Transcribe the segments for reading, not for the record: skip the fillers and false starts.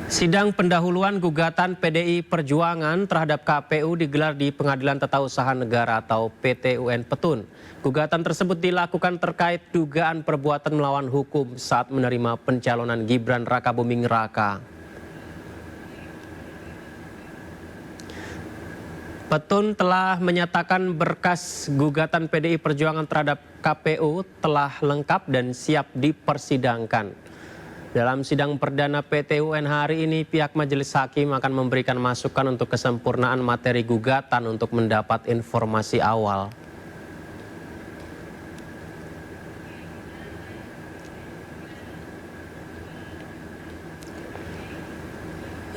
Sidang pendahuluan gugatan PDI Perjuangan terhadap KPU digelar di Pengadilan Tata Usaha Negara atau PT-UN Petun. Gugatan tersebut dilakukan terkait dugaan perbuatan melawan hukum saat menerima pencalonan Gibran Rakabuming Raka. Petun telah menyatakan berkas gugatan PDI Perjuangan terhadap KPU telah lengkap dan siap dipersidangkan. Dalam sidang perdana PT-UN hari ini, pihak majelis hakim akan memberikan masukan untuk kesempurnaan materi gugatan untuk mendapat informasi awal.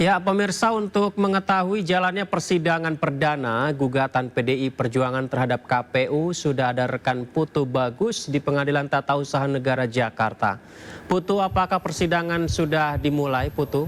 Ya, pemirsa, untuk mengetahui jalannya persidangan perdana gugatan PDI Perjuangan terhadap KPU, sudah ada rekan Putu Bagus di Pengadilan Tata Usaha Negara Jakarta. Putu, apakah persidangan sudah dimulai, Putu?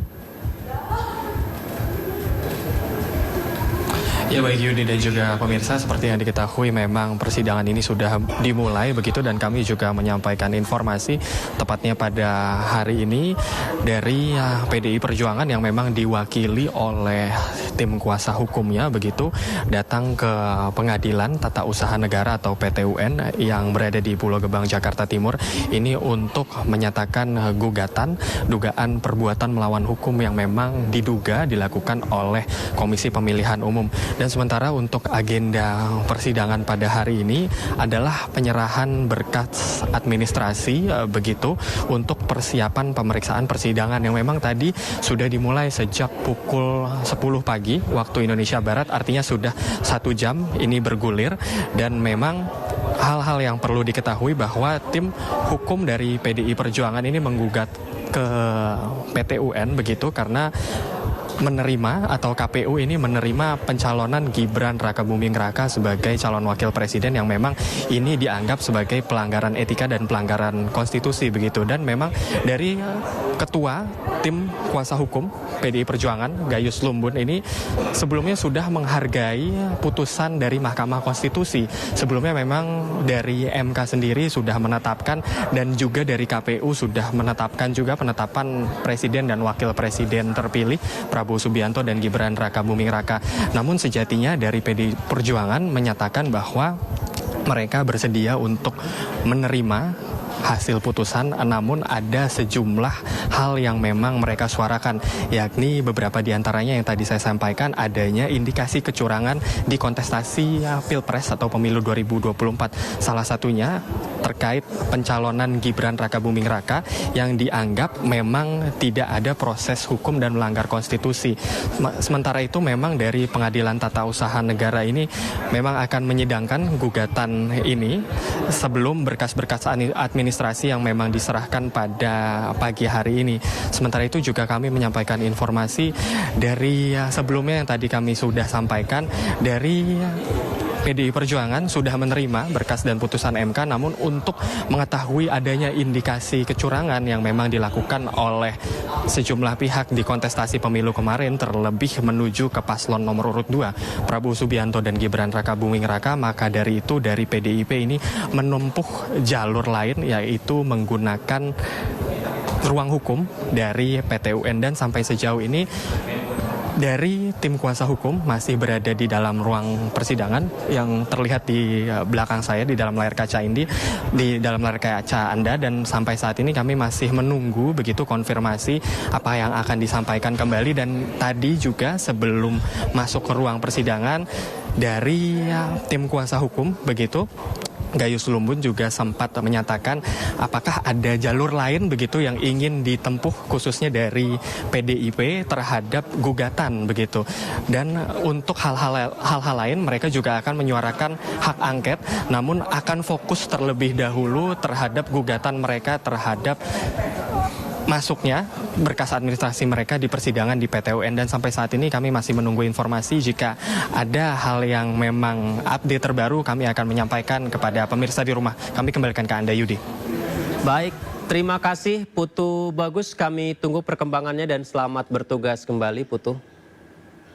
Ya baik Yudi dan juga pemirsa, seperti yang diketahui memang persidangan ini sudah dimulai begitu, dan kami juga menyampaikan informasi tepatnya pada hari ini dari PDI Perjuangan yang memang diwakili oleh tim kuasa hukumnya begitu datang ke Pengadilan Tata Usaha Negara atau PT-UN yang berada di Pulau Gebang, Jakarta Timur ini untuk menyatakan gugatan dugaan perbuatan melawan hukum yang memang diduga dilakukan oleh Komisi Pemilihan Umum. Dan sementara untuk agenda persidangan pada hari ini adalah penyerahan berkas administrasi begitu untuk persiapan pemeriksaan persidangan yang memang tadi sudah dimulai sejak pukul 10 pagi waktu Indonesia Barat, artinya sudah 1 jam ini bergulir. Dan memang hal-hal yang perlu diketahui bahwa tim hukum dari PDI Perjuangan ini menggugat ke PT-UN begitu karena menerima atau KPU ini menerima pencalonan Gibran Rakabuming Raka sebagai calon wakil presiden yang memang ini dianggap sebagai pelanggaran etika dan pelanggaran konstitusi begitu. Dan memang dari ketua tim kuasa hukum PDI Perjuangan Gayus Lumbun ini sebelumnya sudah menghargai putusan dari Mahkamah Konstitusi. Sebelumnya memang dari MK sendiri sudah menetapkan dan juga dari KPU sudah menetapkan juga penetapan presiden dan wakil presiden terpilih Prabowo Subianto dan Gibran Rakabuming Raka. Namun sejatinya dari PDI Perjuangan menyatakan bahwa mereka bersedia untuk menerima hasil putusan, namun ada sejumlah hal yang memang mereka suarakan, yakni beberapa diantaranya yang tadi saya sampaikan, adanya indikasi kecurangan di kontestasi Pilpres atau Pemilu 2024. Salah satunya terkait pencalonan Gibran Rakabuming Raka yang dianggap memang tidak ada proses hukum dan melanggar konstitusi. Sementara itu memang dari Pengadilan Tata Usaha Negara ini memang akan menyidangkan gugatan ini sebelum berkas-berkas administrasi yang memang diserahkan pada pagi hari ini. Sementara itu juga kami menyampaikan informasi dari sebelumnya yang tadi kami sudah sampaikan, dari PDI Perjuangan sudah menerima berkas dan putusan MK, namun untuk mengetahui adanya indikasi kecurangan yang memang dilakukan oleh sejumlah pihak di kontestasi pemilu kemarin, terlebih menuju ke paslon nomor urut 2 Prabowo Subianto dan Gibran Rakabuming Raka, maka dari itu dari PDIP ini menempuh jalur lain, yaitu menggunakan ruang hukum dari PT-UN. Dan sampai sejauh ini dari tim kuasa hukum masih berada di dalam ruang persidangan yang terlihat di belakang saya di dalam layar kaca ini, di dalam layar kaca Anda, dan sampai saat ini kami masih menunggu begitu konfirmasi apa yang akan disampaikan kembali. Dan tadi juga sebelum masuk ke ruang persidangan dari tim kuasa hukum begitu Gayus Lumbun juga sempat menyatakan apakah ada jalur lain begitu yang ingin ditempuh khususnya dari PDIP terhadap gugatan begitu. Dan untuk hal-hal lain mereka juga akan menyuarakan hak angket, namun akan fokus terlebih dahulu terhadap gugatan mereka terhadap masuknya berkas administrasi mereka di persidangan di PT-UN. Dan sampai saat ini kami masih menunggu informasi. Jika ada hal yang memang update terbaru, kami akan menyampaikan kepada pemirsa di rumah. Kami kembalikan ke Anda, Yudi. Baik, terima kasih Putu Bagus. Kami tunggu perkembangannya dan selamat bertugas kembali, Putu.